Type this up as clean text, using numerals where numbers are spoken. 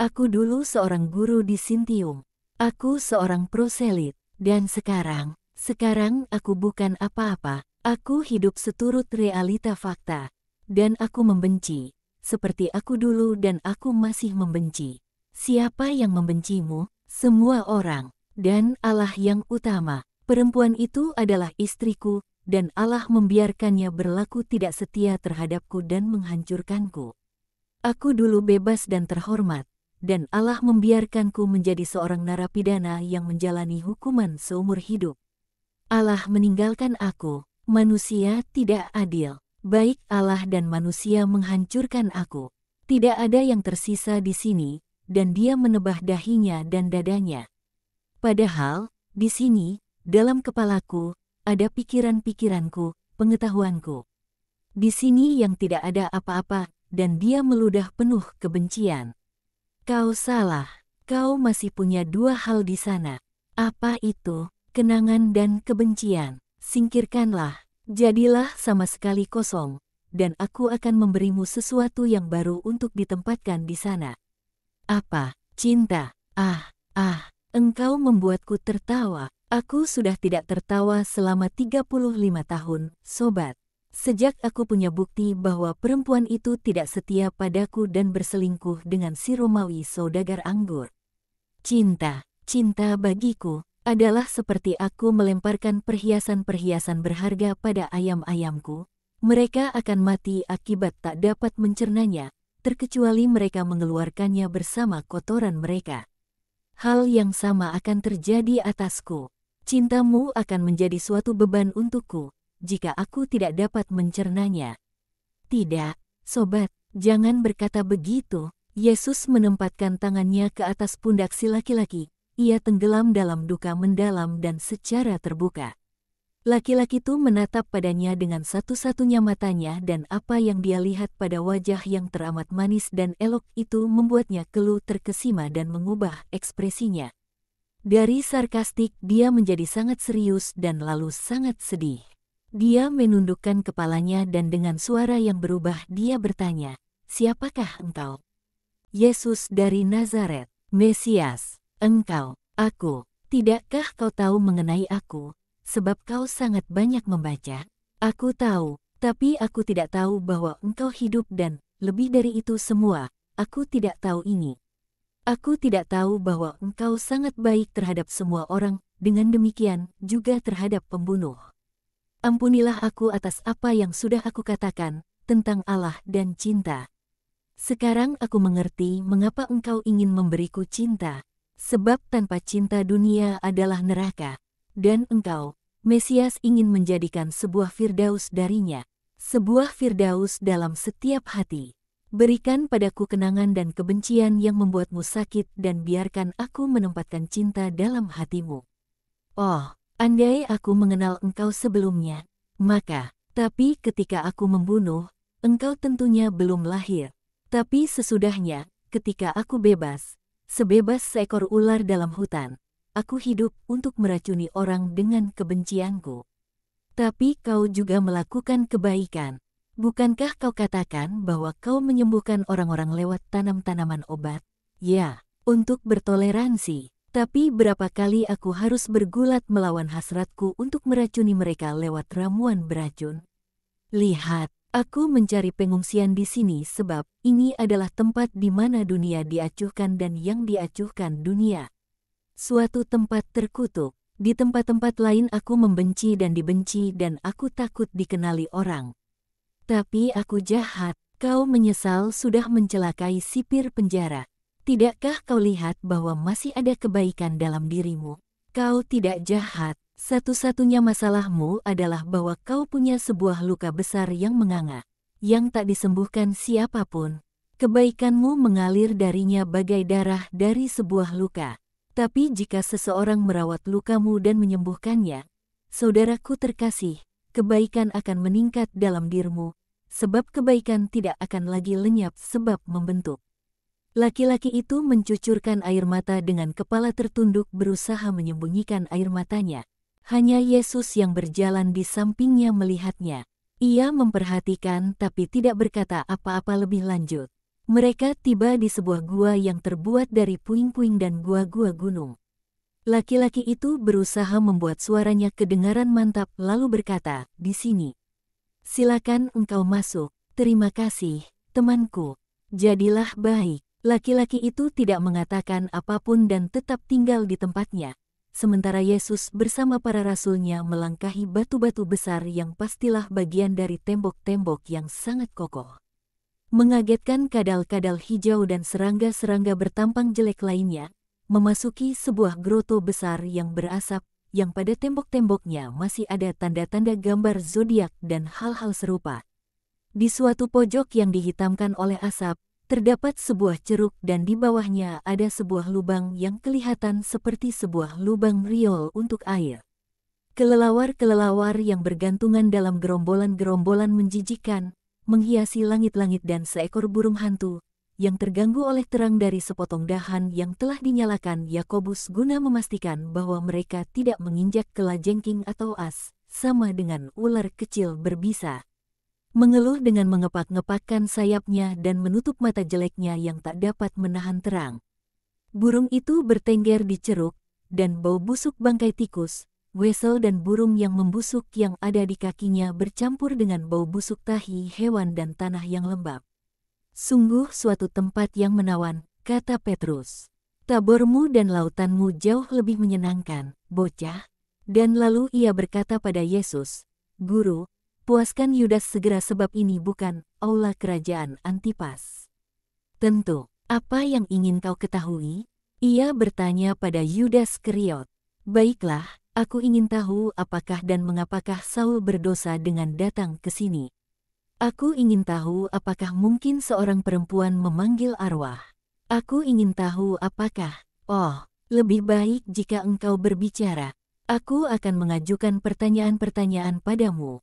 Aku dulu seorang guru di Sintium. Aku seorang proselit. Dan sekarang aku bukan apa-apa. Aku hidup seturut realita fakta. Dan aku membenci. Seperti aku dulu dan aku masih membenci. Siapa yang membencimu? Semua orang. Dan Allah yang utama. Perempuan itu adalah istriku, dan Allah membiarkannya berlaku tidak setia terhadapku dan menghancurkanku. Aku dulu bebas dan terhormat, dan Allah membiarkanku menjadi seorang narapidana yang menjalani hukuman seumur hidup. Allah meninggalkan aku. Manusia tidak adil. Baik Allah dan manusia menghancurkan aku. Tidak ada yang tersisa di sini, dan dia menebah dahinya dan dadanya. Padahal, di sini, dalam kepalaku, ada pikiran-pikiranku, pengetahuanku. Di sini yang tidak ada apa-apa, dan dia meludah penuh kebencian. Kau salah. Kau masih punya dua hal di sana. Apa itu? Kenangan dan kebencian. Singkirkanlah. Jadilah sama sekali kosong, dan aku akan memberimu sesuatu yang baru untuk ditempatkan di sana. Apa? Cinta. Engkau membuatku tertawa. Aku sudah tidak tertawa selama 35 tahun, sobat. Sejak aku punya bukti bahwa perempuan itu tidak setia padaku dan berselingkuh dengan si Romawi saudagar anggur. Cinta bagiku adalah seperti aku melemparkan perhiasan-perhiasan berharga pada ayam-ayamku. Mereka akan mati akibat tak dapat mencernanya, terkecuali mereka mengeluarkannya bersama kotoran mereka. Hal yang sama akan terjadi atasku. Cintamu akan menjadi suatu beban untukku, jika aku tidak dapat mencernanya. Tidak, sobat, jangan berkata begitu. Yesus menempatkan tangannya ke atas pundak si laki-laki. Ia tenggelam dalam duka mendalam dan secara terbuka. Laki-laki itu menatap padanya dengan satu-satunya matanya, dan apa yang dia lihat pada wajah yang teramat manis dan elok itu membuatnya keluh terkesima dan mengubah ekspresinya. Dari sarkastik dia menjadi sangat serius dan lalu sangat sedih. Dia menundukkan kepalanya dan dengan suara yang berubah dia bertanya, "Siapakah engkau?" "Yesus dari Nazaret, Mesias." "Engkau, aku. Tidakkah kau tahu mengenai aku, sebab kau sangat banyak membaca?" "Aku tahu, tapi aku tidak tahu bahwa engkau hidup dan, lebih dari itu semua, aku tidak tahu ini. Aku tidak tahu bahwa engkau sangat baik terhadap semua orang, dengan demikian juga terhadap pembunuh. Ampunilah aku atas apa yang sudah aku katakan tentang Allah dan cinta. Sekarang aku mengerti mengapa engkau ingin memberiku cinta. Sebab tanpa cinta dunia adalah neraka, dan engkau, Mesias, ingin menjadikan sebuah firdaus darinya, sebuah firdaus dalam setiap hati. Berikan padaku kenangan dan kebencian yang membuatmu sakit dan biarkan aku menempatkan cinta dalam hatimu. Oh, andai aku mengenal engkau sebelumnya, maka, tapi ketika aku membunuh, engkau tentunya belum lahir. Tapi sesudahnya, ketika aku bebas, sebebas seekor ular dalam hutan, aku hidup untuk meracuni orang dengan kebencianku. Tapi kau juga melakukan kebaikan. Bukankah kau katakan bahwa kau menyembuhkan orang-orang lewat tanam-tanaman obat? Ya, untuk bertoleransi. Tapi berapa kali aku harus bergulat melawan hasratku untuk meracuni mereka lewat ramuan beracun? Lihat, aku mencari pengungsian di sini sebab ini adalah tempat di mana dunia diacuhkan dan yang diacuhkan dunia. Suatu tempat terkutuk. Di tempat-tempat lain aku membenci dan dibenci dan aku takut dikenali orang. Tapi aku jahat. Kau menyesal sudah mencelakai sipir penjara. Tidakkah kau lihat bahwa masih ada kebaikan dalam dirimu? Kau tidak jahat. Satu-satunya masalahmu adalah bahwa kau punya sebuah luka besar yang menganga, yang tak disembuhkan siapapun. Kebaikanmu mengalir darinya bagai darah dari sebuah luka. Tapi jika seseorang merawat lukamu dan menyembuhkannya, saudaraku terkasih, kebaikan akan meningkat dalam dirimu, sebab kebaikan tidak akan lagi lenyap sebab membentuk. Laki-laki itu mencucurkan air mata dengan kepala tertunduk berusaha menyembunyikan air matanya. Hanya Yesus yang berjalan di sampingnya melihatnya. Ia memperhatikan tapi tidak berkata apa-apa lebih lanjut. Mereka tiba di sebuah gua yang terbuat dari puing-puing dan gua-gua gunung. Laki-laki itu berusaha membuat suaranya kedengaran mantap lalu berkata, "Di sini. Silakan engkau masuk. Terima kasih, temanku. Jadilah baik." Laki-laki itu tidak mengatakan apapun dan tetap tinggal di tempatnya. Sementara Yesus bersama para rasulnya melangkahi batu-batu besar yang pastilah bagian dari tembok-tembok yang sangat kokoh. Mengagetkan kadal-kadal hijau dan serangga-serangga bertampang jelek lainnya, memasuki sebuah groto besar yang berasap, yang pada tembok-temboknya masih ada tanda-tanda gambar zodiak dan hal-hal serupa. Di suatu pojok yang dihitamkan oleh asap, terdapat sebuah ceruk dan di bawahnya ada sebuah lubang yang kelihatan seperti sebuah lubang riol untuk air. Kelelawar-kelelawar yang bergantungan dalam gerombolan-gerombolan menjijikkan, menghiasi langit-langit dan seekor burung hantu, yang terganggu oleh terang dari sepotong dahan yang telah dinyalakan Yakobus guna memastikan bahwa mereka tidak menginjak kelajengking atau as, sama dengan ular kecil berbisa. Mengeluh dengan mengepak-ngepakkan sayapnya dan menutup mata jeleknya yang tak dapat menahan terang. Burung itu bertengger di ceruk, dan bau busuk bangkai tikus, wesel dan burung yang membusuk yang ada di kakinya bercampur dengan bau busuk tahi hewan dan tanah yang lembab. "Sungguh suatu tempat yang menawan," kata Petrus. "Tabormu dan lautanmu jauh lebih menyenangkan, bocah." Dan lalu ia berkata pada Yesus, "Guru, puaskan Yudas segera sebab ini bukan aula kerajaan Antipas." "Tentu, apa yang ingin kau ketahui?" Ia bertanya pada Yudas Keriot. "Baiklah, aku ingin tahu apakah dan mengapakah Saul berdosa dengan datang ke sini. Aku ingin tahu apakah mungkin seorang perempuan memanggil arwah. Aku ingin tahu apakah, lebih baik jika engkau berbicara. Aku akan mengajukan pertanyaan-pertanyaan padamu."